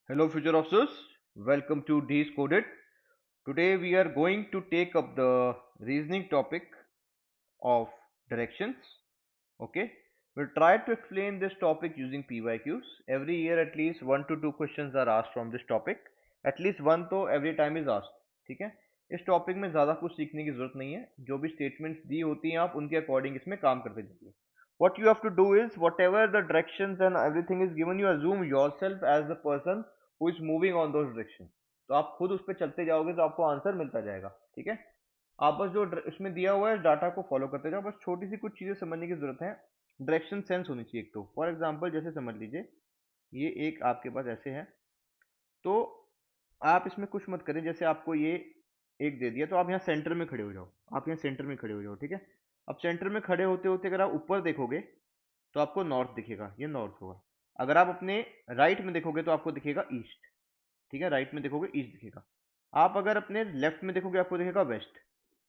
Hello, future officers. Welcome to D's Coded. Today we are going to take up the reasoning topic of directions. Okay, we'll try to explain this topic using PYQs. Every year, at least one to two questions are asked from this topic. At least one तो every time is asked. ठीक है, इस topic में ज़्यादा कुछ सीखने की जरूरत नहीं है. जो भी स्टेटमेंट्स दी होती हैं आप उनके अकॉर्डिंग इसमें काम करते जाइए. What you have to do is whatever the directions and everything is given, you assume yourself as the person who is moving on those directions. तो आप खुद उस पर चलते जाओगे तो आपको आंसर मिलता जाएगा. ठीक है, आप बस जो इसमें दिया हुआ है डाटा को फॉलो करते जाओ. बस छोटी सी कुछ चीजें समझने की जरूरत है. डायरेक्शन सेंस होनी चाहिए एक तो. फॉर एग्जांपल जैसे समझ लीजिए ये एक आपके पास ऐसे है, तो आप इसमें कुछ मत करें. जैसे आपको ये एक दे दिया तो आप यहाँ सेंटर में खड़े हो जाओ. आप यहाँ सेंटर में खड़े हो जाओ. ठीक है, अब सेंटर में खड़े होते होते अगर आप ऊपर देखोगे तो आपको नॉर्थ दिखेगा, ये नॉर्थ होगा. अगर आप अपने राइट में देखोगे तो आपको दिखेगा ईस्ट. ठीक है, राइट में देखोगे ईस्ट दिखेगा. आप अगर अपने लेफ्ट में देखोगे आपको दिखेगा वेस्ट.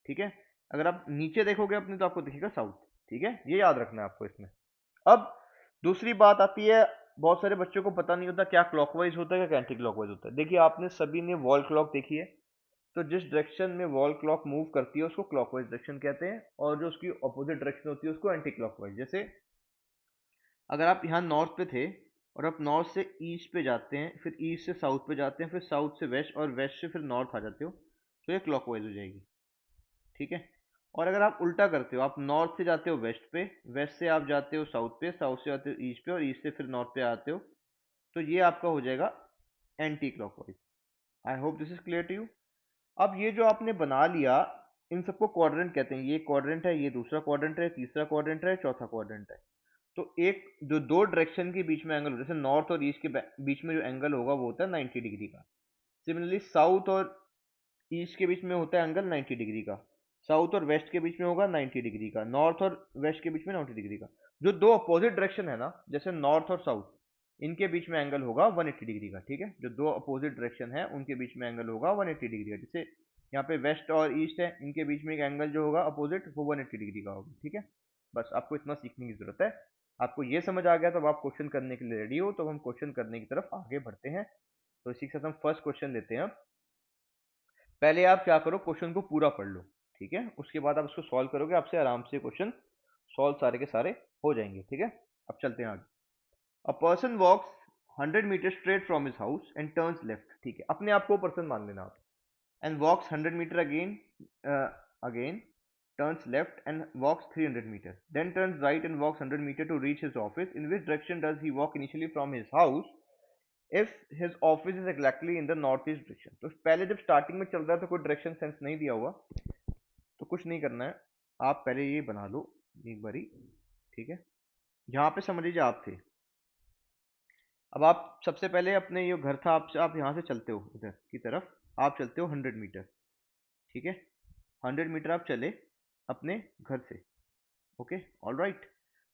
ठीक है, अगर आप नीचे देखोगे अपने तो आपको दिखेगा साउथ. ठीक है, ये याद रखना है आपको इसमें. अब दूसरी बात आती है, बहुत सारे बच्चों को पता नहीं होता क्या क्लॉकवाइज होता है क्या एंटी क्लॉकवाइज होता है. देखिए आपने सभी ने वॉल क्लॉक देखी है, तो जिस डायरेक्शन में वॉल क्लॉक मूव करती है उसको क्लॉकवाइज डायरेक्शन कहते हैं, और जो उसकी अपोजिट डायरेक्शन होती है उसको एंटी क्लॉकवाइज. जैसे अगर आप यहाँ नॉर्थ पे थे और आप नॉर्थ से ईस्ट पे जाते हैं, फिर ईस्ट से साउथ पे जाते हैं, फिर साउथ से वेस्ट और वेस्ट से फिर नॉर्थ आ जाते हो, तो ये क्लॉकवाइज हो जाएगी. ठीक है, और अगर आप उल्टा करते हो, आप नॉर्थ से जाते हो वेस्ट पे, वेस्ट से आप जाते हो साउथ पे, साउथ से जाते हो ईस्ट पे और ईस्ट से फिर नॉर्थ पे आते हो, तो ये आपका हो जाएगा anticlockwise. I hope this is clear to you. अब ये जो आपने बना लिया, इन सबको क्वाड्रेंट कहते हैं. ये क्वाड्रेंट है, ये दूसरा क्वाड्रेंट है, तीसरा क्वाड्रेंट है, चौथा क्वाड्रेंट है. तो एक जो दो डायरेक्शन के बीच में एंगल, जैसे नॉर्थ और ईस्ट के बीच में जो एंगल होगा वो होता है 90 डिग्री का. सिमिलरली साउथ और ईस्ट के बीच में होता है एंगल 90 डिग्री का. साउथ और वेस्ट के बीच में होगा 90 डिग्री का. नॉर्थ और वेस्ट के बीच में 90 डिग्री का. जो दो अपोजिट डायरेक्शन है ना, जैसे नॉर्थ और साउथ, इनके बीच में एंगल होगा 180 डिग्री का. ठीक है, जो दो अपोजिट डायरेक्शन है उनके बीच में एंगल होगा 180 डिग्री का. जैसे यहाँ पे वेस्ट और ईस्ट है, इनके बीच में एक एंगल जो होगा अपोजिट वो 180 डिग्री का होगा. ठीक है, बस आपको इतना सीखने की जरूरत है. आपको ये समझ आ गया तो अब आप क्वेश्चन करने के लिए रेडी हो, तो अब हम क्वेश्चन करने की तरफ आगे बढ़ते हैं. तो इसी के साथ हम फर्स्ट क्वेश्चन लेते हैं. अब पहले आप क्या करो, क्वेश्चन को पूरा पढ़ लो. ठीक है, उसके बाद आप इसको सॉल्व करोगे, आपसे आराम से क्वेश्चन सॉल्व सारे के सारे हो जाएंगे. ठीक है, अब चलते हैं आगे. A person walks 100 meter straight from his house and turns left. ठीक है, अपने आप को पर्सन मान लेना आप. And walks 100 meter again, again turns left and walks 300 meter, then turns right and walks 100 meter to reach his office. In which direction does he walk initially from his house if his office is exactly in the northeast direction? तो पहले जब starting में चल रहा है तो कोई direction sense नहीं दिया हुआ, तो कुछ नहीं करना है. आप पहले ये बना लो एक बारी. ठीक है, यहाँ पे समझ लीजिए आप थे. अब आप सबसे पहले अपने ये घर था, आप यहाँ से चलते हो इधर की तरफ, आप चलते हो 100 मीटर. ठीक है, 100 मीटर आप चले अपने घर से. Okay, all right.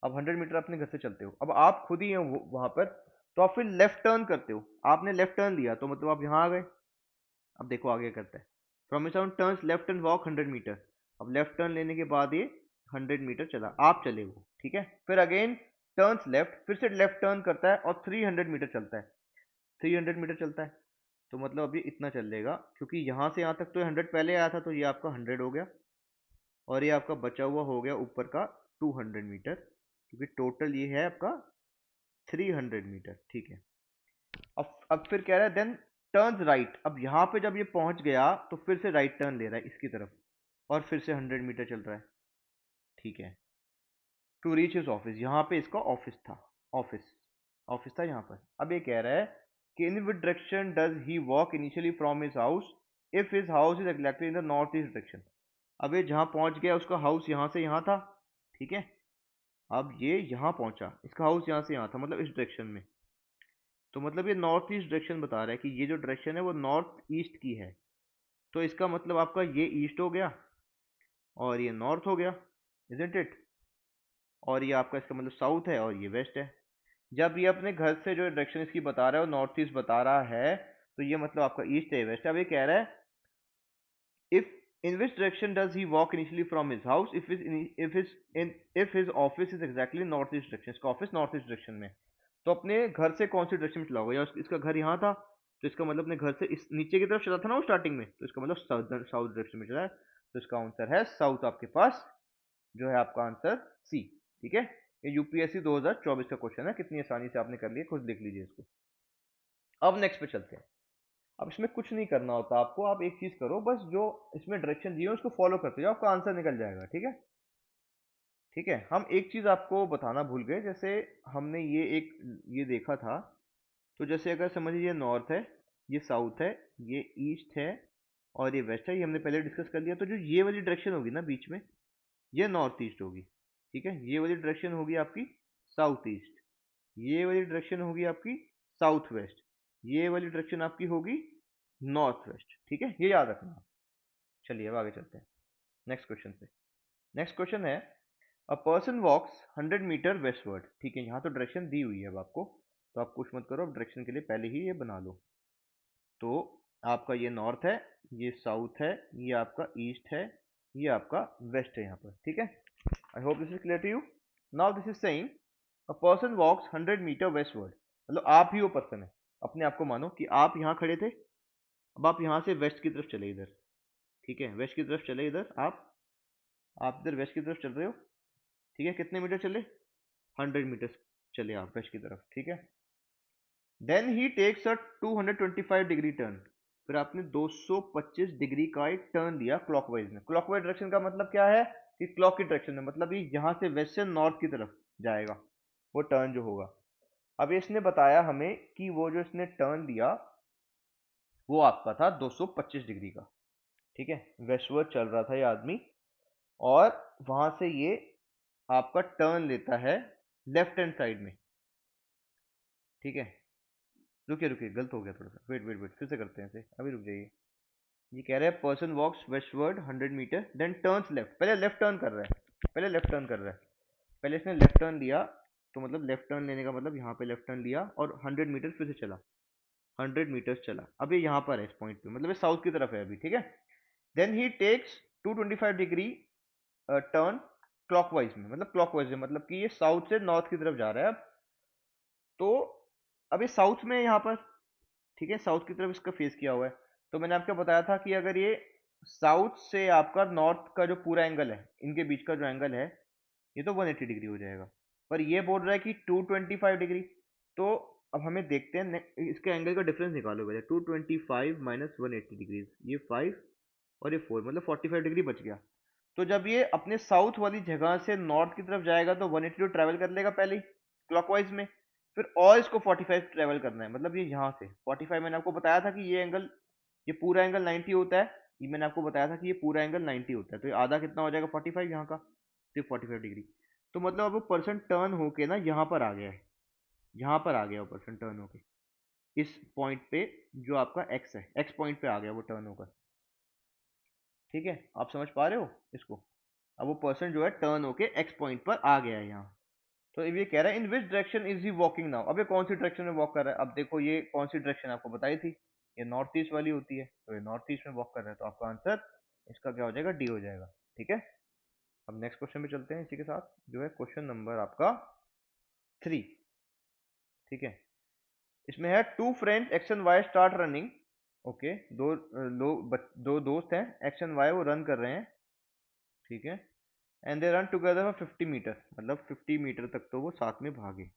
अब 100 मीटर अपने घर से चलते हो, अब आप खुद ही हैं वहां पर, तो आप फिर लेफ्ट टर्न करते हो. आपने लेफ्ट टर्न लिया तो मतलब आप यहाँ आ गए. अब देखो आगे करता है. From his turns left and walk 100 meter. अब लेफ्ट टर्न लेने के बाद ये 100 मीटर चला, आप चले वो. ठीक है, फिर अगेन टर्न्स लेफ्ट, फिर से लेफ्ट टर्न करता है और 300 मीटर चलता है. 300 मीटर चलता है, तो मतलब अभी इतना चल लेगा, क्योंकि यहाँ से यहाँ तक तो 100 पहले आया था, तो ये आपका 100 हो गया, और ये आपका बचा हुआ हो गया ऊपर का 200 मीटर, क्योंकि टोटल ये है आपका 300 मीटर. ठीक है, अब फिर कह रहा है देन टर्न्स राइट. अब यहाँ पे जब ये पहुंच गया तो फिर से राइट टर्न ले रहा है इसकी तरफ, और फिर से 100 मीटर चल रहा है. ठीक है, टू रीच हिज ऑफिस, यहाँ पे इसका ऑफिस था. ऑफिस ऑफिस था यहाँ पर. अब ये कह रहा है कि in which direction does he walk initially from his house if his house is exactly in the north east direction. अब ये जहाँ पहुंच गया उसका हाउस यहाँ से यहाँ था. ठीक है, अब ये यहाँ पहुंचा, इसका हाउस यहाँ से यहाँ था, मतलब इस डायरेक्शन में. तो मतलब ये नॉर्थ ईस्ट डायरेक्शन बता रहा है कि ये जो डायरेक्शन है वो नॉर्थ ईस्ट की है. तो इसका मतलब आपका ये ईस्ट हो गया और ये नॉर्थ हो गया, इजंट इट. और ये आपका इसका मतलब साउथ है और ये वेस्ट है. जब ये अपने घर से जो डायरेक्शन इसकी बता रहा है वो नॉर्थ ईस्ट बता रहा है, तो ये मतलब आपका ईस्ट है वेस्ट है. अब ये कह रहा है if in which direction does he walk initially from his house if his office is exactly northeast direction. इसका ऑफिस नॉर्थ ईस्ट डायरेक्शन में, तो अपने घर से कौन सी डायरेक्शन में चला होगा, या इसका घर यहाँ था तो इसका मतलब अपने घर से इस नीचे की तरफ चला था ना वो स्टार्टिंग में, तो इसका मतलब साउथ डायरेक्शन में चला है, तो इसका आंसर है साउथ आपके पास, जो है आपका आंसर सी। ठीक है, ये यूपीएससी 2024 का क्वेश्चन है, कितनी आसानी से आपने कर लिया, खुद लिख लीजिए इसको। अब नेक्स्ट पे चलते हैं। अब इसमें कुछ नहीं करना होता आपको, आप एक चीज करो, बस जो इसमें डायरेक्शन दिए है उसको फॉलो करते जाओ, आपका आंसर निकल जाएगा। ठीक है, ठीक है। हम एक चीज आपको बताना भूल गए, जैसे हमने ये देखा था, तो जैसे अगर समझिए ये नॉर्थ है, ये साउथ है, ये ईस्ट है और ये वेस्ट है, ये हमने पहले डिस्कस कर लिया। तो जो ये वाली डायरेक्शन होगी ना बीच में, ये नॉर्थ ईस्ट होगी। ठीक है, ये वाली डायरेक्शन होगी आपकी साउथ ईस्ट, ये वाली डायरेक्शन होगी आपकी साउथ वेस्ट, ये वाली डायरेक्शन आपकी होगी नॉर्थ वेस्ट। ठीक है, ये याद रखना। चलिए अब आगे चलते हैं नेक्स्ट क्वेश्चन पे। नेक्स्ट क्वेश्चन है, a person walks 100 meter westward. ठीक है, यहाँ तो डायरेक्शन दी हुई है अब आपको, तो आप कुछ मत करो, अब डायरेक्शन के लिए पहले ही ये बना लो। तो आपका ये नॉर्थ है, ये साउथ है, ये आपका ईस्ट है, ये आपका वेस्ट है यहाँ पर। ठीक है, I hope this is clear to you. Now this is saying a person walks 100 meter westward, मतलब आप ही वो पर्सन है, अपने आप को मानो कि आप यहाँ खड़े थे, अब आप यहाँ से वेस्ट की तरफ चले इधर। ठीक है, वेस्ट की तरफ चले इधर, आप इधर वेस्ट की तरफ चल रहे हो। ठीक है, कितने मीटर चले, 100 मीटर चले आप वेस्ट की तरफ। ठीक है, then he takes a 225 degree turn, फिर आपने 225 डिग्री का एक टर्न लिया क्लॉकवाइज में। क्लॉकवाइज डायरेक्शन का मतलब क्या है कि क्लॉक की डायरेक्शन में, मतलब ये यहाँ से वेस्ट से नॉर्थ की तरफ जाएगा वो टर्न जो होगा। अब इसने बताया हमें कि वो जो इसने टर्न लिया वो आपका था 225 डिग्री का। ठीक है, वेस्टवर्ड चल रहा था ये आदमी, और वहां से ये आपका टर्न लेता है लेफ्ट हैंड साइड में। ठीक है, रुकिए रुकिए, गलत हो गया थोड़ा सा, वेट वेट वेट, फिर से करते हैं इसे, अभी रुक जाइए। ये कह रहा है person walks westward 100 metre then turns left, पहले लेफ्ट टर्न कर रहा है, पहले लेफ्ट टर्न कर रहा है, पहले इसने लेफ्ट टर्न लिया, तो मतलब लेफ्ट टर्न लेने का मतलब यहाँ पे लेफ्ट टर्न लिया और 100 मीटर फिर से चला, 100 मीटर चला, अब ये यहाँ पर है इस पॉइंट पे, मतलब ये साउथ की तरफ है अभी। ठीक है, then he takes 225 degree turn clockwise में, मतलब क्लॉकवाइज में मतलब कि ये साउथ से नॉर्थ की तरफ जा रहा है अब। तो अब ये साउथ में यहाँ पर, ठीक है, साउथ की तरफ इसका फेस किया हुआ है। तो मैंने आपको बताया था कि अगर ये साउथ से आपका नॉर्थ का जो पूरा एंगल है, इनके बीच का जो एंगल है, ये तो 180 डिग्री हो जाएगा, पर ये बोल रहा है कि 225 डिग्री। तो अब हमें देखते हैं इसके एंगल का डिफरेंस निकालो पहले, 225 माइनस 180 डिग्री, ये 5 और ये 4, मतलब 45 डिग्री बच गया। तो जब ये अपने साउथ वाली जगह से नॉर्थ की तरफ जाएगा तो 180 तो ट्रेवल कर लेगा पहले ही क्लॉकवाइज में, फिर और इसको 45 ट्रेवल करना है, मतलब ये यहाँ से 45, मैंने आपको बताया था कि ये एंगल, ये पूरा एंगल 90 होता है, ये मैंने आपको बताया था कि ये पूरा एंगल 90 होता है, तो ये आधा कितना हो जाएगा 45 यहाँ का, तो 45 डिग्री। तो मतलब अब वो पर्सन टर्न होके ना यहाँ पर आ गया है, यहाँ पर आ गया वो पर्सन टर्न होके इस पॉइंट पे, जो आपका एक्स है, एक्स पॉइंट पे आ गया वो टर्न होकर। ठीक है, आप समझ पा रहे हो इसको। अब वो पर्सन जो है टर्न होके एक्स पॉइंट पर आ गया है यहाँ। तो ये कह रहा है in which direction is he walking now, अब ये कौन सी डायरेक्शन में वॉक कर रहा है। अब देखो ये कौन सी डायरेक्शन आपको बताई थी, ये नॉर्थ ईस्ट वाली होती है, तो ये नॉर्थ ईस्ट में वॉक कर रहा है, तो आपका आंसर इसका क्या हो जाएगा, डी हो जाएगा। ठीक है, अब नेक्स्ट क्वेश्चन पे चलते हैं, इसी के साथ जो है क्वेश्चन नंबर आपका 3। ठीक है, इसमें है two friends X and Y start running. Okay, दो दोस्त हैं एक्स एंड वाई, वो रन कर रहे हैं। ठीक है, and they run together for 50 meter, मतलब 50 मीटर तक तो वो साथ में भागे।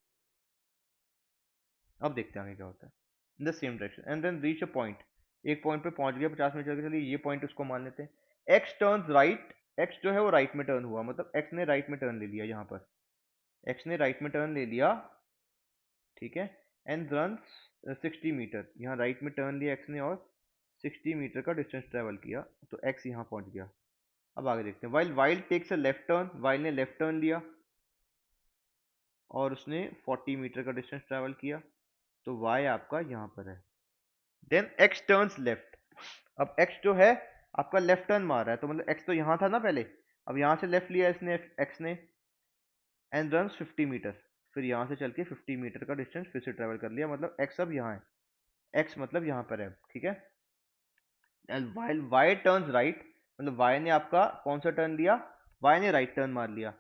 अब देखते हैं आगे क्या होता है। In the same direction and then reach a point, एक पॉइंट पे पहुंच गया 50 मीटर चल के, चलिए ये पॉइंट उसको मान लेते हैं। एक्स टर्न्स राइट, एक्स जो है वो राइट में टर्न हुआ, मतलब एक्स ने राइट में टर्न ले लिया, यहाँ पर एक्स ने राइट में टर्न ले लिया। ठीक है, एंड रन 60 मीटर, यहाँ राइट में टर्न लिया एक्स ने और 60 मीटर का डिस्टेंस ट्रेवल किया, तो एक्स यहाँ पहुंच गया। अब आगे देखते हैं, while while takes a left turn, while ने लेफ्ट टर्न लिया और उसने 40 मीटर का डिस्टेंस ट्रेवल किया, तो वाई आपका यहाँ पर है। देन एक्स टर्न्स लेफ्ट, अब एक्स जो है आपका लेफ्ट टर्न मार रहा है, तो मतलब एक्स तो यहाँ था ना पहले, अब यहाँ से लेफ्ट लिया इसने एक्स ने, एंड रन 50 मीटर, फिर यहाँ से चल के 50 मीटर का डिस्टेंस फिर से ट्रेवल कर लिया, मतलब एक्स अब यहाँ है, एक्स मतलब यहाँ पर है। ठीक है, and while Y turns right, मतलब वाई ने आपका कौन सा टर्न लिया, वाई ने राइट टर्न मार लिया।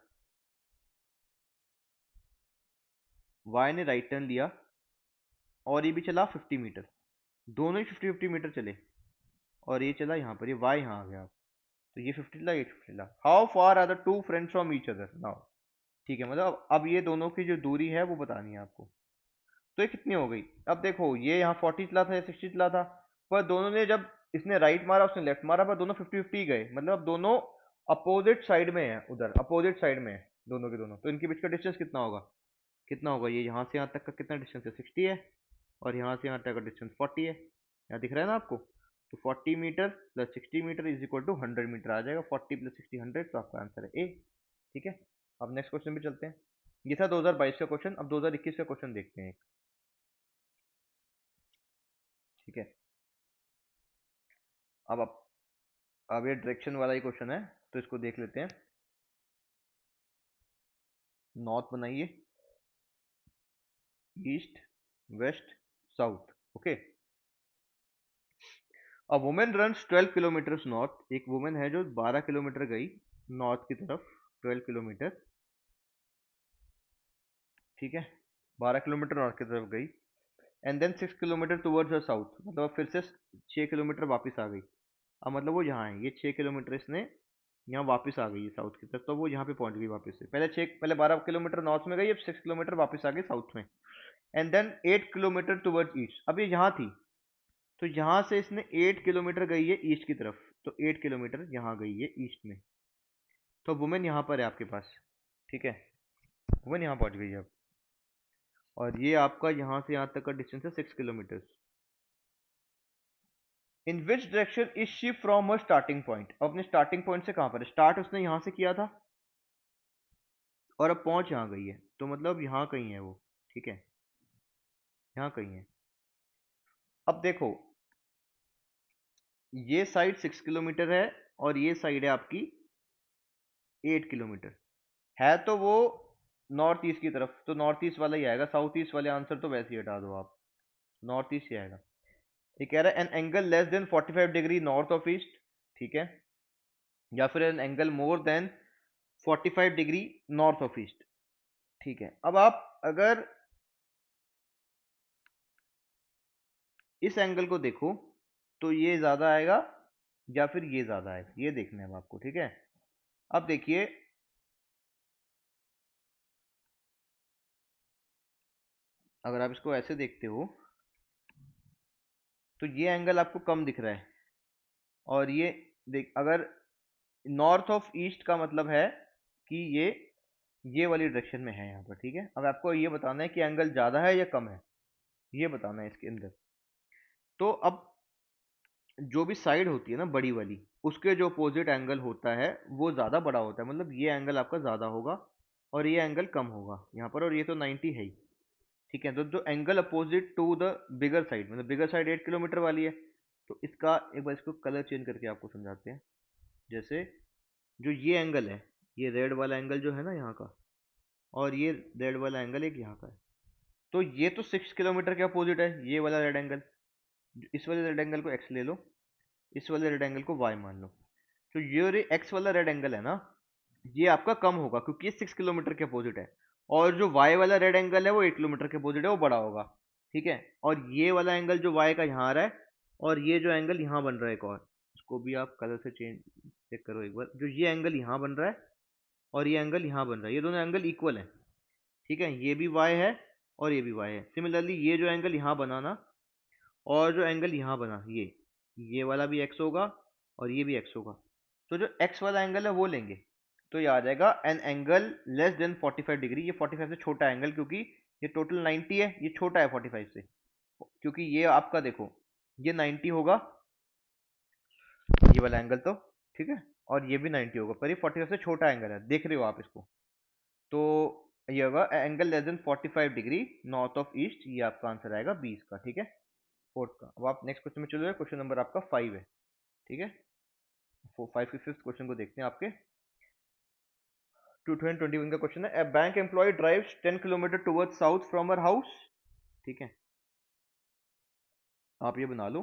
वाई ने राइट टर्न लिया और ये भी चला 50 मीटर, दोनों ही 50-50 मीटर चले, और ये चला यहाँ पर, ये वाई यहाँ आ गया, तो ये 50 चला, ये 50 चला। How far are the two friends from each other now? ठीक है, मतलब अब ये दोनों की जो दूरी है वो बतानी है आपको। तो ये कितनी हो गई? अब देखो ये यहाँ 40 चला था या 60 चला था, पर दोनों ने जब इसने राइट मारा उसने लेफ्ट मारा, पर दोनों 50-50 गए, मतलब अब दोनों अपोजिट साइड में है, उधर अपोजिट साइड में है दोनों के दोनों। तो इनके बीच का डिस्टेंस कितना होगा? कितना होगा? ये यहाँ से यहाँ तक का कितना डिस्टेंस है? 60 है, और यहाँ से यहाँ तक का डिस्टेंस 40 है। यहाँ दिख रहा है ना आपको? तो 40 metre plus 60 metre is equal to 100 metre आ जाएगा। 40 प्लस 60 100, तो आपका आंसर है ए। ठीक है, अब नेक्स्ट क्वेश्चन पे चलते हैं। ये था 2022 का क्वेश्चन। अब 2021 का क्वेश्चन देखते हैं। ठीक है, अब अब ये डायरेक्शन वाला ही क्वेश्चन है, तो इसको देख लेते हैं। नॉर्थ बनाइए, east, waste, south. Okay, a women runs 12 kilometre north. एक वुमेन है जो 12 किलोमीटर गई नॉर्थ की तरफ, 12 किलोमीटर। ठीक है, 12 किलोमीटर नॉर्थ की तरफ गई, and then 6 kilometer towards the south, मतलब फिर से 6 किलोमीटर वापस आ गई। अब मतलब वो यहाँ है, ये 6 किलोमीटर इसने यहाँ वापस आ गई है साउथ की तरफ, तो वो यहाँ पे पहुंच गई वापस से। पहले 12 किलोमीटर नॉर्थ में गई, अब 6 किलोमीटर वापस आ गई साउथ में, and then 8 kilometer towards east. अब ये यहाँ थी, तो यहाँ से इसने 8 किलोमीटर गई है ईस्ट की तरफ, तो 8 किलोमीटर यहाँ गई है ईस्ट में। तो वुमेन यहाँ पर है आपके पास। ठीक है, वुमेन यहाँ पहुँच गई है अब, और ये आपका यहाँ से यहाँ तक का डिस्टेंस है 6 kilometre. In which direction is she from her starting point? अपने स्टार्टिंग पॉइंट से कहाँ पर? स्टार्ट उसने यहाँ से किया था, और अब पहुंच यहाँ गई है, तो मतलब यहाँ कहीं है वो। ठीक है, यहाँ कहीं है। अब देखो, ये साइड 6 किलोमीटर है, और ये साइड है आपकी 8 किलोमीटर। है तो वो नॉर्थ ईस्ट की तरफ, तो नॉर्थ ईस्ट वाला ही आएगा। साउथ ईस्ट वाले आंसर तो वैसे ही हटा दो आप, नॉर्थ ईस्ट ही आएगा। ये कह रहा है an angle less than 45 degree north of east. ठीक है, या फिर an angle more than 45 degree north of east. ठीक है, अब आप अगर इस एंगल को देखो, तो ये ज्यादा आएगा या फिर ये ज्यादा आएगा, ये देखना है अब आपको। ठीक है, अब देखिए, अगर आप इसको ऐसे देखते हो, तो ये एंगल आपको कम दिख रहा है, और ये देख, अगर नॉर्थ ऑफ ईस्ट का मतलब है कि ये वाली डायरेक्शन में है यहाँ पर। ठीक है, अब आपको ये बताना है कि एंगल ज्यादा है या कम है, ये बताना है इसके अंदर। तो अब जो भी साइड होती है ना बड़ी वाली, उसके जो अपोजिट एंगल होता है वो ज्यादा बड़ा होता है, मतलब ये एंगल आपका ज्यादा होगा और ये एंगल कम होगा यहाँ पर, और ये तो 90 है ही। ठीक है, तो जो angle opposite to the bigger side, मतलब बिगर साइड 8 किलोमीटर वाली है, तो इसका एक बार इसको कलर चेंज करके आपको समझाते हैं। जैसे जो ये एंगल है, ये रेड वाला एंगल जो है ना यहाँ का, और ये रेड वाला एंगल एक यहाँ का है, तो ये तो 6 किलोमीटर के अपोजिट है ये वाला रेड एंगल। इस वाले रेड एंगल को एक्स ले लो, इस वाले रेड एंगल को वाई मान लो। तो ये एक्स वाला रेड एंगल है ना, ये आपका कम होगा क्योंकि ये 6 किलोमीटर के अपोजिट है, और जो वाई वाला रेड एंगल है वो 8 किलोमीटर के अपोजिट है, वो बड़ा होगा। ठीक है, और ये वाला एंगल जो वाई का यहाँ आ रहा है, और ये जो एंगल यहाँ बन रहा है एक और, इसको भी आप कलर से चेंज चेक करो एक बार। जो ये एंगल यहाँ बन रहा है और ये एंगल यहाँ बन रहा है, ये दोनों एंगल इक्वल है। ठीक है, ये भी वाई है और ये भी वाई है। सिमिलरली ये जो एंगल यहाँ बना ना, और जो एंगल यहाँ बना, ये वाला भी एक्स होगा और ये भी एक्स होगा। तो जो एक्स वाला एंगल है वो लेंगे, तो ये आ जाएगा an angle less than 45 degree. ये 45 से छोटा एंगल, क्योंकि ये टोटल 90 है, ये छोटा है 45 से, क्योंकि ये आपका देखो ये 90 होगा ये वाला एंगल तो। ठीक है, और ये भी 90 होगा, पर ये 45 से छोटा एंगल है, देख रहे हो आप इसको। तो ये होगा angle less than 45 degree north of east, ये आपका आंसर आएगा 20 का। ठीक है, फोर्थ का। अब आप नेक्स्ट क्वेश्चन में चलो, क्वेश्चन नंबर आपका 5 है। ठीक है, 5 के फिफ्थ क्वेश्चन को देखते हैं आपके। 2021 का क्वेश्चन है, a bank employee drives 10 kilometre towards south from her house. ठीक है, आप ये बना लो,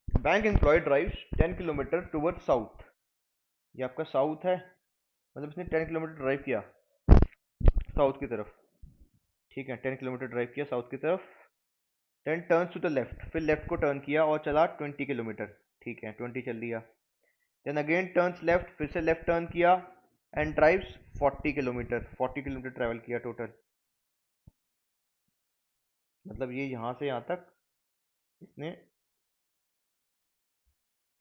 bank employee drives 10 kilometre towards south. ये आपका साउथ है, मतलब इसने 10 किलोमीटर ड्राइव किया, साउथ की तरफ, ठीक है। 10 किलोमीटर ड्राइव किया साउथ की तरफ, then turns to the left, फिर लेफ्ट को टर्न किया और चला 20 किलोमीटर, ठीक है, 20 चल दिया। देन अगेन टर्न्स लेफ्ट, फिर से लेफ्ट टर्न किया and drives 40 kilometre, 40 kilometre travel किया टोटल। मतलब ये यहाँ से यहाँ तक इसने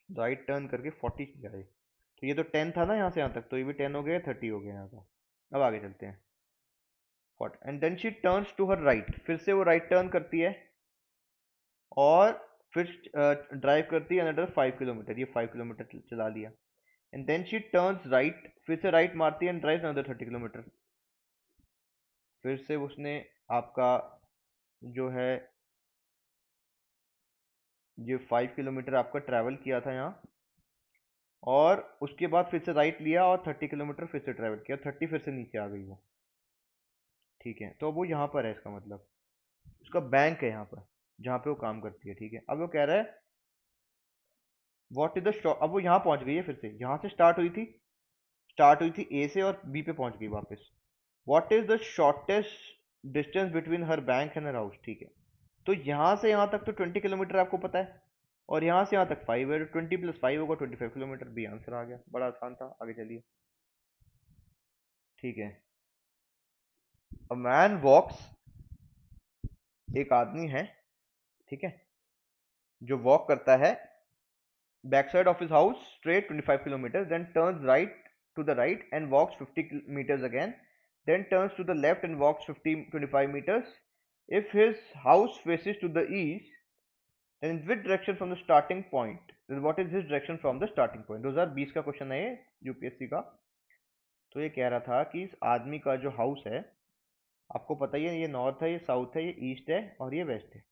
राइट टर्न करके 40 किया है। तो ये तो 10 था ना यहाँ से यहाँ तक, तो ये भी 10 हो गया, 30 हो गया यहाँ का। अब आगे चलते हैं। And then she turns to her right, फिर से वो राइट टर्न करती है और फिर ड्राइव करती है अनदर 5 किलोमीटर, ये 5 किलोमीटर चला लिया। And then she turns right, फिर से राइट मारती है एंड ड्राइव अनदर 30 किलोमीटर। फिर से उसने आपका जो है ये 5 किलोमीटर आपका ट्रैवल किया था यहाँ, और उसके बाद फिर से राइट लिया और 30 किलोमीटर फिर से ट्रैवल किया, 30 फिर से नीचे आ गई वो, ठीक है। तो वो यहाँ पर है, इसका मतलब उसका बैंक है यहाँ पर जहाँ पे वो काम करती है, ठीक है। अब वो कह रहा है व्हाट इज द शॉर्ट, अब वो यहाँ पहुँच गई है, फिर से यहाँ से स्टार्ट हुई थी ए से और बी पे पहुँच गई वापस। What is the shortest distance between her bank and her house, ठीक है। तो यहाँ से यहाँ तक तो 20 किलोमीटर आपको पता है, और यहाँ से यहाँ तक 5 है, तो 20 + 5 होगा 25 किलोमीटर, बी आंसर आ गया। बड़ा आसान था, आगे चलिए, ठीक है। अ मैन वॉक्स, एक आदमी है, ठीक है, जो वॉक करता है backside of his house straight 25 kilometers, then turns right to the right and walks 50 meters again, then turns to the left and walks 25 meters. If his house faces to the east, then in which direction from the starting point, then what is his direction from the starting point? 2020 का question है ये, UPSC का। तो ये कह रहा था कि इस आदमी का जो हाउस है, आपको पता ही है, ये नॉर्थ है, ये साउथ है, ये ईस्ट है और ये वेस्ट है।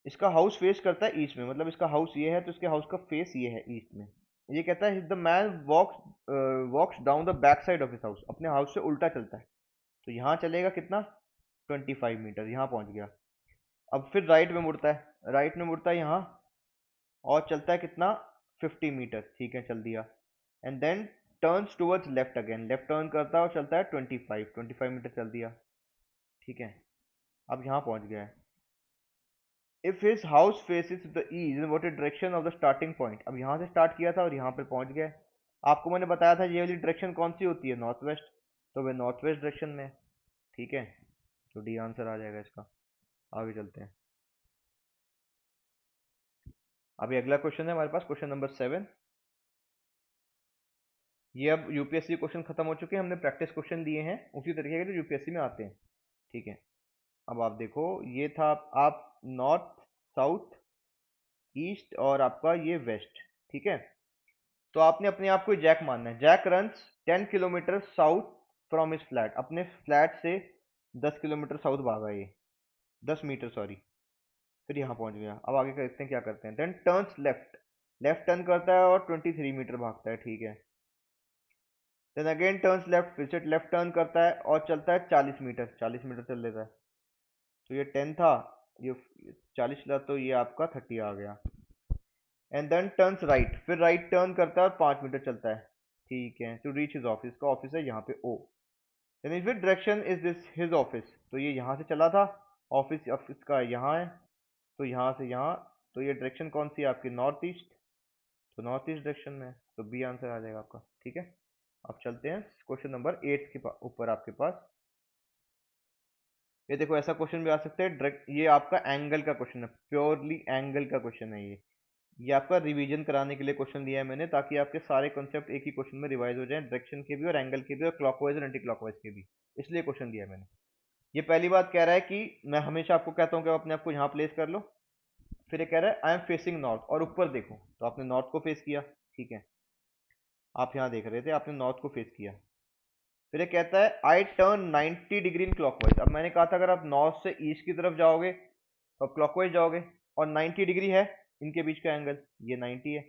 इसका हाउस फेस करता है ईस्ट में, मतलब इसका हाउस ये है तो इसके हाउस का फेस ये है ईस्ट में। ये कहता है the man walks down the back side of his house, अपने हाउस से उल्टा चलता है। तो यहाँ चलेगा कितना, 25 मीटर, यहाँ पहुंच गया। अब फिर राइट में मुड़ता है यहाँ और चलता है कितना, 50 मीटर, ठीक है, चल दिया। And then turns towards left again, left turn करता है और चलता है 25 मीटर चल दिया, ठीक है। अब यहाँ पहुंच गया है। If his house faces the east, in what is direction of the starting point, अब यहाँ से स्टार्ट किया था और यहाँ पर पहुंच गया है। आपको मैंने बताया था ये वाली डायरेक्शन कौन सी होती है, नॉर्थ वेस्ट, तो वे नॉर्थ वेस्ट डायरेक्शन में, ठीक है। तो डी आंसर आ जाएगा इसका। आगे चलते हैं। अभी अगला क्वेश्चन है हमारे पास, क्वेश्चन नंबर 7। ये अब यूपीएससी क्वेश्चन खत्म हो चुके हैं, हमने प्रैक्टिस क्वेश्चन दिए हैं उसी तरीके के जो यूपीएससी में आते हैं, ठीक है। अब आप देखो, ये था आप नॉर्थ, साउथ, ईस्ट और आपका ये वेस्ट, ठीक है। तो आपने अपने आप को जैक मानना है। Jack runs 10 kilometre south from his flat, अपने फ्लैट से 10 किलोमीटर साउथ भागा ये, 10 मीटर सॉरी, फिर यहाँ पहुंच गया। अब आगे देखते हैं क्या करते हैं। Then turns left, left turn करता है और 23 मीटर भागता है, ठीक है। देन अगेन टर्न्स लेफ्ट, फिर से लेफ्ट टर्न करता है और चलता है 40 मीटर, 40 मीटर चल लेता है। तो ये 10 था, ये 40 था, तो ये आपका 30 आ गया। एंड देन टर्न्स राइट, फिर राइट टर्न करता है और 5 मीटर चलता है, ठीक है, टू रीच हिज ऑफिस, का ऑफिस है यहाँ पे O. Then in which direction is this his office, तो ये यहाँ से चला था, ऑफिस ऑफिस का यहाँ है, तो यहाँ से यहाँ, तो ये डायरेक्शन कौन सी है आपकी, नॉर्थ ईस्ट, तो नॉर्थ ईस्ट डायरेक्शन में है, तो बी आंसर आ जाएगा आपका, ठीक है। अब चलते हैं क्वेश्चन नंबर 8 के ऊपर आपके पास। ये देखो, ऐसा क्वेश्चन भी आ सकता है डायरेक्ट, ये आपका एंगल का क्वेश्चन है, प्योरली एंगल का क्वेश्चन है ये आपका रिवीजन कराने के लिए क्वेश्चन दिया है मैंने, ताकि आपके सारे कॉन्सेप्ट एक ही क्वेश्चन में रिवाइज हो जाए, डायरेक्शन के भी और एंगल के भी और क्लॉकवाइज और एंटी क्लॉकवाइज के भी, इसलिए क्वेश्चन दिया है मैंने। ये पहली बात कह रहा है कि मैं हमेशा आपको कहता हूँ कि आप अपने आप को यहाँ प्लेस कर लो। फिर ये कह रहा है आई एम फेसिंग नॉर्थ, और ऊपर देखो, तो आपने नॉर्थ को फेस किया, ठीक है, आप यहाँ देख रहे थे, आपने नॉर्थ को फेस किया। फिर ये कहता है I turn 90 degree in clockwise, अब मैंने कहा था अगर आप नॉर्थ से ईस्ट की तरफ जाओगे तो आप क्लॉकवाइज जाओगे, और 90 डिग्री है इनके बीच का एंगल, ये 90 है।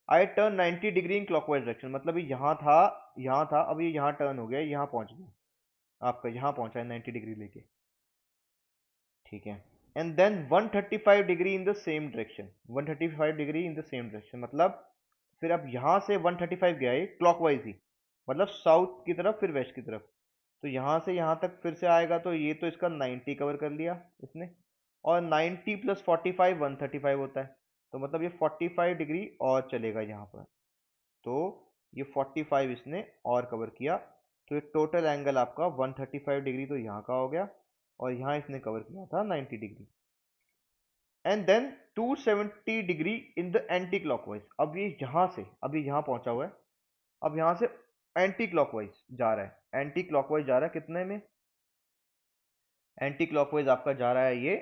I turn 90 degree in clockwise direction, मतलब ये यहाँ था, अब ये यहाँ टर्न हो गया, यहाँ पहुंच गया, आपका यहाँ पहुंचा है 90 डिग्री लेके, ठीक है। And then 135 degree in the same direction, 135 degree in the same direction, मतलब फिर अब यहाँ से 135 गया है क्लॉकवाइज ही, मतलब साउथ की तरफ फिर वेस्ट की तरफ, तो यहाँ से यहाँ तक फिर से आएगा, तो ये तो इसका 90 कवर कर लिया इसने, और 90 प्लस 45 135 होता है, तो मतलब ये 45 डिग्री और चलेगा यहाँ पर। तो ये 45 इसने और कवर किया, तो ये टोटल एंगल आपका 135 डिग्री तो यहाँ का हो गया, और यहाँ इसने कवर किया था 90 degree. And then 270 degree in the anticlockwise. अब ये यहाँ से अभी यहाँ पहुंचा हुआ है, अब यहाँ से एंटी क्लॉकवाइज जा रहा है, एंटी क्लॉकवाइज जा रहा है कितने में, एंटी क्लॉकवाइज आपका जा रहा है ये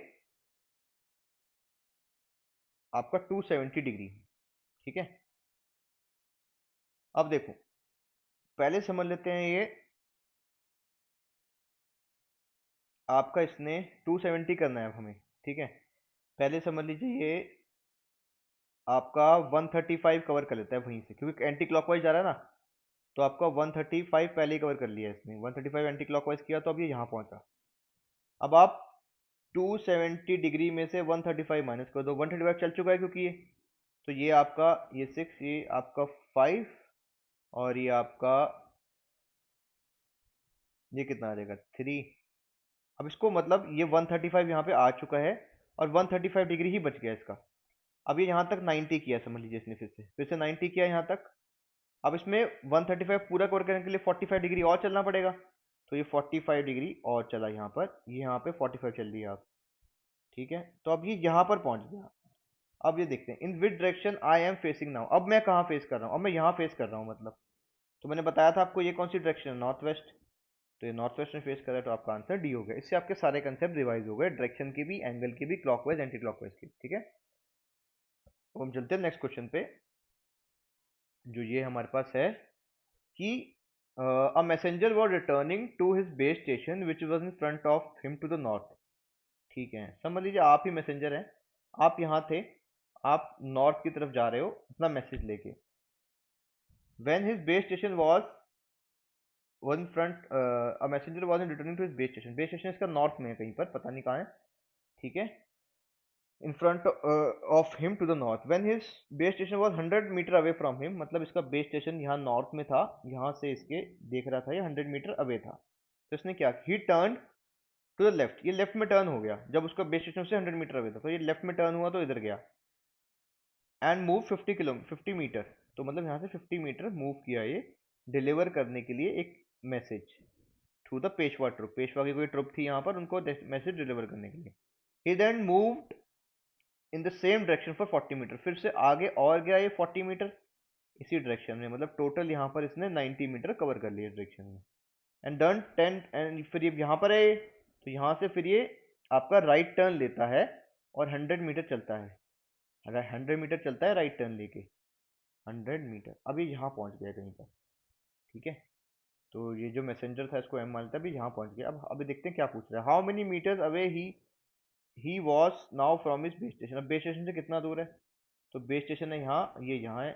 आपका 270 डिग्री। ठीक है, अब देखो पहले समझ लेते हैं, ये आपका इसने 270 करना है हमें। ठीक है, पहले समझ लीजिए ये आपका 135 कवर कर लेता है वहीं से, क्योंकि एंटी क्लॉकवाइज जा रहा है ना, तो आपका 135 पहले ही कवर कर लिया इसने, 135 एंटी क्लॉकवाइज किया, तो अब ये यहाँ पहुंचा। अब आप 270 डिग्री में से 135 माइनस कर दो, 135 चल चुका है क्योंकि ये, तो ये आपका ये 6, ये आपका 5, और ये आपका ये कितना आ जाएगा 3। अब इसको मतलब ये 135 यहाँ पे आ चुका है, और 135 डिग्री ही बच गया इसका। अब ये यहाँ तक 90 किया, समझ लीजिए इसने फिर से 90 किया यहाँ तक। अब इसमें 135 पूरा कवर करने के लिए 45 डिग्री और चलना पड़ेगा, तो ये 45 डिग्री और चला यहाँ पर, ये यहाँ पे 45 चल रही है आप। ठीक है, तो अब ये यहाँ पर पहुंच गया। अब ये देखते हैं, in which direction I am facing now. अब मैं कहाँ फेस कर रहा हूँ, अब मैं यहाँ फेस कर रहा हूँ मतलब, तो मैंने बताया था आपको ये कौन सी डायरेक्शन है, नॉर्थ वेस्ट, तो ये नॉर्थ वेस्ट में फेस कर रहा है, तो आपका आंसर डी हो गया। इससे आपके सारे कंसेप्ट रिवाइज हो गए, डायरेक्शन की भी, एंगल की भी, क्लॉकवाइज एंटी क्लॉकवाइज की। ठीक है, तो हम चलते हैं नेक्स्ट क्वेश्चन पे, जो ये हमारे पास है कि a messenger was returning to his base station which was in front of him to the north. ठीक है, समझ लीजिए आप ही मैसेंजर हैं, आप यहाँ थे, आप नॉर्थ की तरफ जा रहे हो अपना मैसेज लेके। When his base station was in front, a messenger was in returning to his base station, base station इसका नॉर्थ में है कहीं पर, पता नहीं कहाँ है। ठीक है, in front of him to the north, when his base station was 100 metres away from him, मतलब इसका बेस स्टेशन यहाँ नॉर्थ में था, यहाँ से इसके देख रहा था ये 100 मीटर अवे था, तो इसने क्या, he turn to the left, ये लेफ्ट में टर्न हो गया, जब उसका बेस स्टेशन से 100 मीटर अवे था, तो ये लेफ्ट में टर्न हुआ तो इधर गया, एंड मूव 50 मीटर, तो मतलब यहाँ से 50 मीटर मूव किया ये, डिलीवर करने के लिए एक message through the Peshwa troop, Peshwa की कोई ट्रुप थी यहाँ पर, उनको मैसेज डिलीवर करने के लिए। He then moved in the same direction for 40 metre, फिर से आगे और गया ये 40 मीटर इसी डायरेक्शन में, मतलब टोटल यहाँ पर इसने 90 मीटर कवर कर लिया डायरेक्शन में। एंड डन 10, एंड फिर ये यहाँ पर है, तो यहाँ से फिर ये आपका राइट टर्न लेता है और 100 मीटर चलता है, अगर 100 मीटर चलता है राइट टर्न लेके, 100 मीटर, अभी यहाँ पहुँच गया कहीं पर। ठीक है, तो ये जो मैसेंजर था इसको एम मानता है, अभी यहाँ पहुँच गया। अब अभी देखते हैं क्या पूछ रहा है, how many metres away he was now from his base station. अब बेस स्टेशन से कितना दूर है, तो बेस स्टेशन है यहाँ, ये यहाँ है,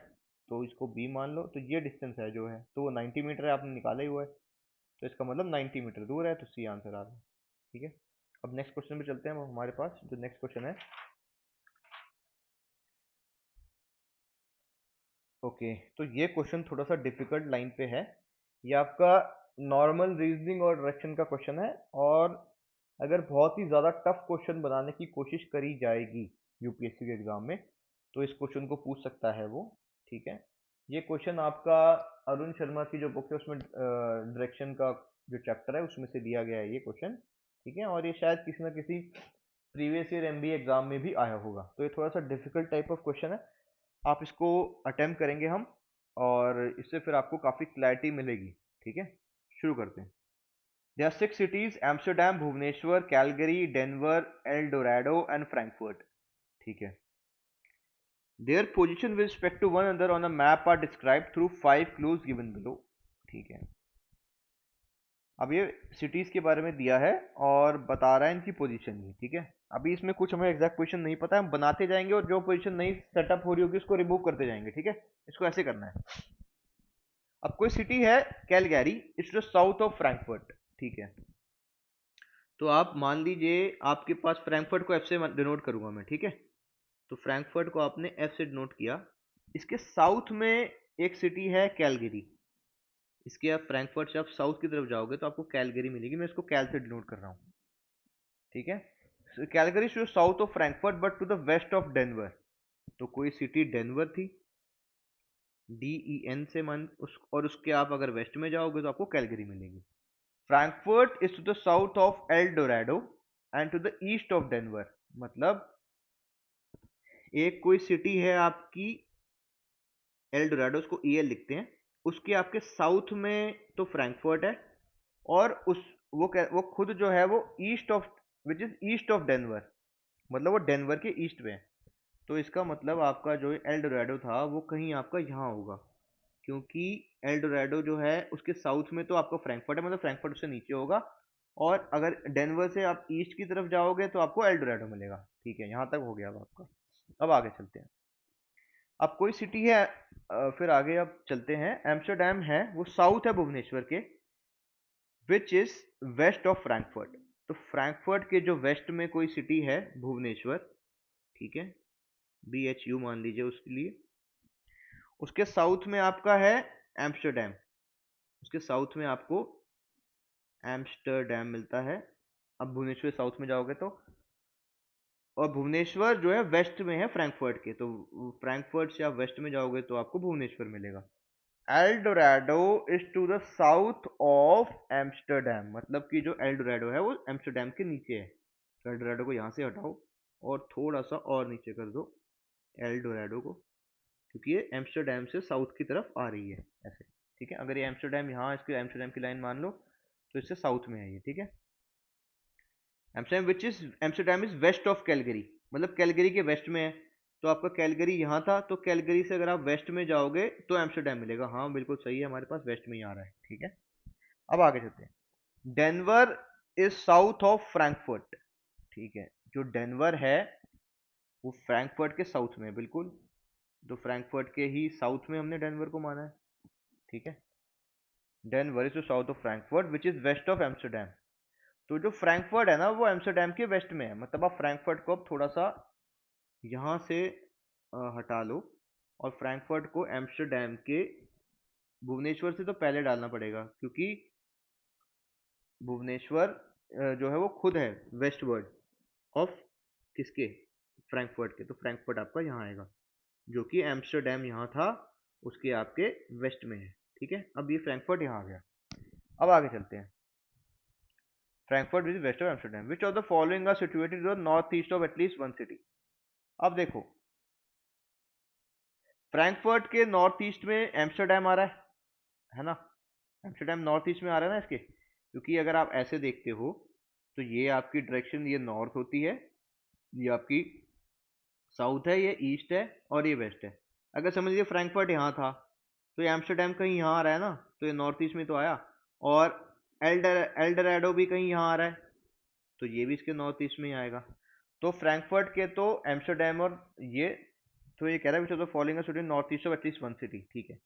तो इसको बी मान लो, तो ये डिस्टेंस है जो है, तो वो 90 मीटर है, आपने निकाला ही हुआ है, तो इसका मतलब 90 मीटर दूर है, तो सी आंसर आ रहा है। ठीक है, अब नेक्स्ट क्वेश्चन पे चलते हैं, हमारे पास जो नेक्स्ट क्वेश्चन है। ओके, तो ये क्वेश्चन थोड़ा सा डिफिकल्ट लाइन पे है, ये आपका नॉर्मल रीजनिंग और डायरेक्शन का क्वेश्चन है, और अगर बहुत ही ज़्यादा टफ क्वेश्चन बनाने की कोशिश करी जाएगी यूपीएससी के एग्ज़ाम में, तो इस क्वेश्चन को पूछ सकता है वो। ठीक है, ये क्वेश्चन आपका अरुण शर्मा की जो बुक है उसमें डायरेक्शन का जो चैप्टर है उसमें से दिया गया है ये क्वेश्चन। ठीक है, और ये शायद किसी ना किसी प्रीवियस ईयर एमबीए एग्जाम में भी आया होगा, तो ये थोड़ा सा डिफिकल्ट टाइप ऑफ क्वेश्चन है, आप इसको अटेम्प्ट करेंगे हम, और इससे फिर आपको काफ़ी क्लैरिटी मिलेगी। ठीक है, शुरू करते हैं। There are six cities: Amsterdam, Bhubaneswar, Calgary, Denver, El Dorado and Frankfurt. ठीक है, their position with respect to one another on a map are described through 5 clues given below। ठीक है, अब ये सिटीज के बारे में दिया है और बता रहा है इनकी पोजीशन भी। ठीक है, अभी इसमें कुछ हमें एग्जैक्ट पोजीशन नहीं पता है, हम बनाते जाएंगे और जो पोजीशन नहीं सेटअप हो रही होगी उसको रिमूव करते जाएंगे। ठीक है, इसको ऐसे करना है। अब कोई सिटी है Calgary, it's the south of Frankfurt. ठीक है, तो आप मान लीजिए आपके पास फ्रैंकफर्ट को एफ से डिनोट करूंगा मैं। ठीक है, तो फ्रैंकफर्ट को आपने एफ से डिनोट किया, इसके साउथ में एक सिटी है कैलगरी, इसके आप फ्रैंकफर्ट से आप साउथ की तरफ जाओगे तो आपको कैलगरी मिलेगी, मैं इसको कैल से डिनोट कर रहा हूँ, ठीक है। Calgary to south of Frankfurt but to the west of Denver, तो कोई सिटी डेनवर थी, DEN से मन उस, और उसके आप अगर वेस्ट में जाओगे तो आपको कैलगरी मिलेगी। Frankfurt is to the south of El Dorado and to the east of Denver, मतलब एक कोई सिटी है आपकी एल डोराडो, उसको EL लिखते हैं, उसके आपके साउथ में तो फ्रैंकफर्ट है, और उस वो खुद जो है वो east of, which is east of Denver, मतलब वो डेनवर के ईस्ट में है। तो इसका मतलब आपका जो एल डोराडो था वो कहीं आपका यहाँ होगा, क्योंकि एल डोराडो जो है उसके साउथ में तो आपका फ्रैंकफर्ट है, मतलब फ्रैंकफर्ट उससे नीचे होगा, और अगर डेनवर से आप ईस्ट की तरफ जाओगे तो आपको एल डोराडो मिलेगा, ठीक है। यहाँ तक हो गया अब आपका। अब आगे चलते हैं। अब कोई सिटी है, फिर आगे अब चलते हैं। एम्स्टर्डम है, वो साउथ है भुवनेश्वर के, which is west of Frankfurt, तो फ्रैंकफर्ट के जो वेस्ट में कोई सिटी है भुवनेश्वर, ठीक है, BHU मान लीजिए उसके लिए, उसके साउथ में आपका है एम्स्टर्डम, उसके साउथ में आपको एम्स्टर्डम मिलता है। अब भुवनेश्वर साउथ में जाओगे तो, और भुवनेश्वर जो है वेस्ट में है फ्रैंकफर्ट के, तो फ्रैंकफर्ट से आप वेस्ट में जाओगे तो आपको भुवनेश्वर मिलेगा। El Dorado is to the south of Amsterdam, मतलब कि जो एल डोराडो है वो एम्स्टर्डम के नीचे है, तो एल डोराडो को यहाँ से हटाओ और थोड़ा सा और नीचे कर दो एल डोराडो को, क्योंकि ये एम्स्टर्डम से साउथ की तरफ आ रही है ऐसे, ठीक है। अगर ये एम्स्टर्डम यहाँ, इसके एम्स्टर्डम की लाइन मान लो, तो इससे साउथ में है ये, ठीक है। Amsterdam is west of Calgary, मतलब कैलगरी के वेस्ट में है, तो आपका कैलगरी यहाँ था, तो कैलगरी से अगर आप वेस्ट में जाओगे तो एम्स्टर्डम मिलेगा। हाँ बिल्कुल सही है, हमारे पास वेस्ट में ही आ रहा है, ठीक है। अब आगे चलते हैं। Denver is south of Frankfurt, ठीक है, जो डेनवर है वो फ्रैंकफर्ट के साउथ में है, बिल्कुल, तो फ्रैंकफर्ट के ही साउथ में हमने डेनवर को माना है, ठीक है। Denver is to south of Frankfurt which is west of Amsterdam, तो जो फ्रैंकफर्ट है ना वो एम्स्टर्डम के वेस्ट में है, मतलब आप फ्रैंकफर्ट को अब थोड़ा सा यहाँ से हटा लो, और फ्रैंकफर्ट को एम्स्टर्डम के भुवनेश्वर से तो पहले डालना पड़ेगा, क्योंकि भुवनेश्वर जो है वो खुद है वेस्टवर्ड ऑफ किसके, फ्रैंकफर्ट के, तो फ्रैंकफर्ट आपका यहाँ आएगा, जो कि एम्स्टर्डम यहाँ था उसके आपके वेस्ट में है, ठीक है। अब ये फ्रैंकफर्ट यहाँ आ गया। अब आगे चलते हैं। Frankfurt is west of Amsterdam, which of the following are situated in the north east of at least one city. अब देखो, फ्रैंकफर्ट के नॉर्थ ईस्ट में एम्स्टर्डम आ रहा है ना, एम्स्टर्डम नॉर्थ ईस्ट में आ रहा है ना इसके, क्योंकि अगर आप ऐसे देखते हो तो ये आपकी डायरेक्शन ये नॉर्थ होती है, ये आपकी साउथ है, ये ईस्ट है, और ये वेस्ट है। अगर समझ लीजिए फ्रैंकफर्ट यहाँ था, तो ये एम्स्टर्डम कहीं यहाँ आ रहा है ना, तो ये नॉर्थ ईस्ट में तो आया, और एल्डोराडो भी कहीं यहाँ आ रहा है, तो ये भी इसके नॉर्थ ईस्ट में ही आएगा। तो फ्रैंकफर्ट के तो एम्स्टर्डम और ये, तो ये कह रहा है which of the following are city north east of at least one city, ठीक है।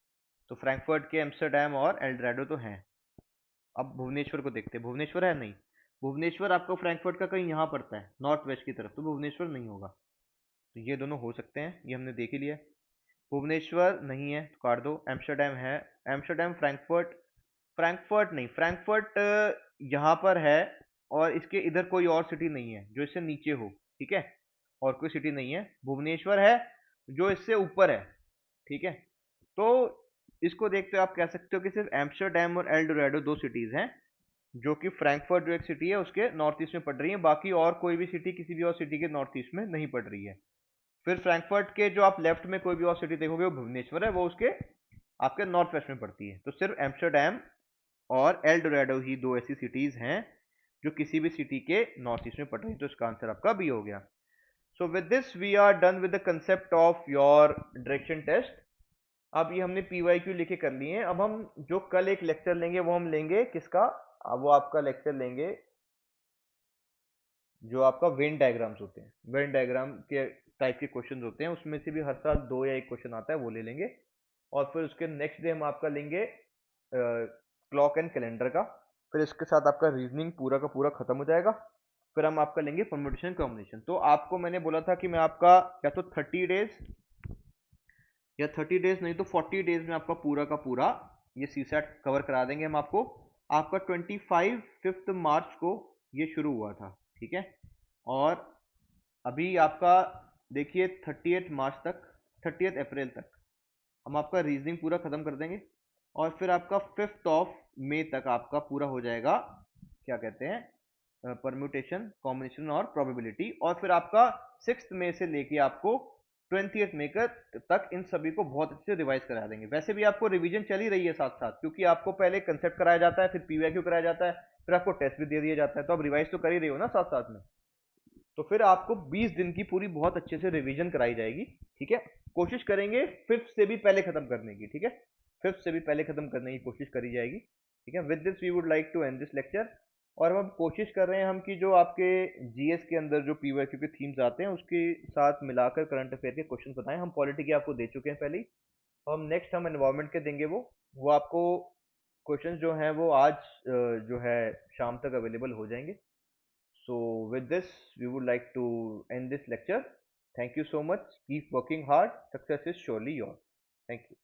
तो फ्रैंकफर्ट के एम्स्टर्डम और एल्डोराडो तो हैं। अब भुवनेश्वर को देखते हैं, भुवनेश्वर है नहीं, भुवनेश्वर आपको फ्रैंकफर्ट का कहीं यहाँ पड़ता है नॉर्थ वेस्ट की तरफ, तो भुवनेश्वर नहीं होगा, तो ये दोनों हो सकते हैं, ये हमने देख ही लिया। भुवनेश्वर नहीं है तो काट दो, एम्स्टर्डम है, एम्स्टर्डम फ्रैंकफर्ट, फ्रैंकफर्ट नहीं, फ्रैंकफर्ट यहाँ पर है, और इसके इधर कोई और सिटी नहीं है जो इससे नीचे हो, ठीक है, और कोई सिटी नहीं है। भुवनेश्वर है जो इससे ऊपर है, ठीक है। तो इसको देखते हो आप कह सकते हो कि सिर्फ एम्स्टर्डम और एल डोराडो दो सिटीज हैं, जो कि फ्रैंकफर्ट जो एक सिटी है उसके नॉर्थ ईस्ट में पड़ रही है, बाकी और कोई भी सिटी किसी भी और सिटी के नॉर्थ ईस्ट में नहीं पड़ रही है। फिर फ्रैंकफर्ट के जो आप लेफ्ट में कोई भी और सिटी देखोगे वो भुवनेश्वर है, वो उसके आपके नॉर्थ वेस्ट में पड़ती है। तो सिर्फ एम्स्टर्डम और एल डोराडो ही दो ऐसी सिटीज हैं जो किसी भी सिटी के नॉर्थ ईस्ट में पड़ रही है, तो इसका आंसर आपका बी हो गया। So with this we are done with the concept of your direction test. अब ये हमने PYQ लिखे कर लिए हैं। अब हम जो कल एक लेक्चर लेंगे वो हम लेंगे किसका, अब वो आपका लेक्चर लेंगे जो आपका वेन डायग्राम्स होते हैं, वेन डायग्राम के टाइप के क्वेश्चन होते हैं, उसमें से भी हर साल दो या एक क्वेश्चन आता है, वो ले लेंगे। और फिर उसके नेक्स्ट डे हम आपका लेंगे क्लॉक एंड कैलेंडर का, फिर इसके साथ आपका रीजनिंग पूरा का पूरा खत्म हो जाएगा। फिर हम आपका लेंगे परम्यूटेशन कॉम्बिनेशन। तो आपको मैंने बोला था कि मैं आपका या तो 30 डेज या 30 डेज नहीं तो 40 डेज में आपका पूरा का पूरा ये CSAT कवर करा देंगे हम आपको। आपका 5 मार्च को ये शुरू हुआ था, ठीक है। और अभी आपका देखिए 30 मार्च तक, 30 अप्रैल तक हम आपका रीजनिंग पूरा खत्म कर देंगे। और फिर आपका 5 मई तक आपका पूरा हो जाएगा, क्या कहते हैं, परम्यूटेशन, कॉम्बिनेशन और प्रोबेबिलिटी। और फिर आपका 6 मई से लेके आपको 20 मई तक इन सभी को बहुत अच्छे से रिवाइज करा देंगे। वैसे भी आपको रिवीजन चल ही रही है साथ साथ, क्योंकि आपको पहले कंसेप्ट कराया जाता है, फिर पीवाईक्यू कराया जाता है, फिर आपको टेस्ट भी दे दिया जाता है, तो आप रिवाइज तो कर ही रहे हो ना साथ साथ में। तो फिर आपको 20 दिन की पूरी बहुत अच्छे से रिवीजन कराई जाएगी, ठीक है। कोशिश करेंगे 5th से भी पहले खत्म करने की, ठीक है। 5th से भी पहले खत्म करने की कोशिश करी जाएगी, ठीक है। With this we would like to end this lecture. और हम अब कोशिश कर रहे हैं हम कि जो आपके जीएस के अंदर जो पीवाईक्यू के थीम्स आते हैं उसके साथ मिलाकर करंट अफेयर के क्वेश्चन बताएं। हम पॉलिटी के आपको दे चुके हैं पहले ही। हम नेक्स्ट हम एनवायरनमेंट के देंगे, वो आपको क्वेश्चन जो हैं वो आज जो है शाम तक अवेलेबल हो जाएंगे। So with this, we would like to end this lecture. Thank you so much. Keep working hard. Success is surely yours. Thank you.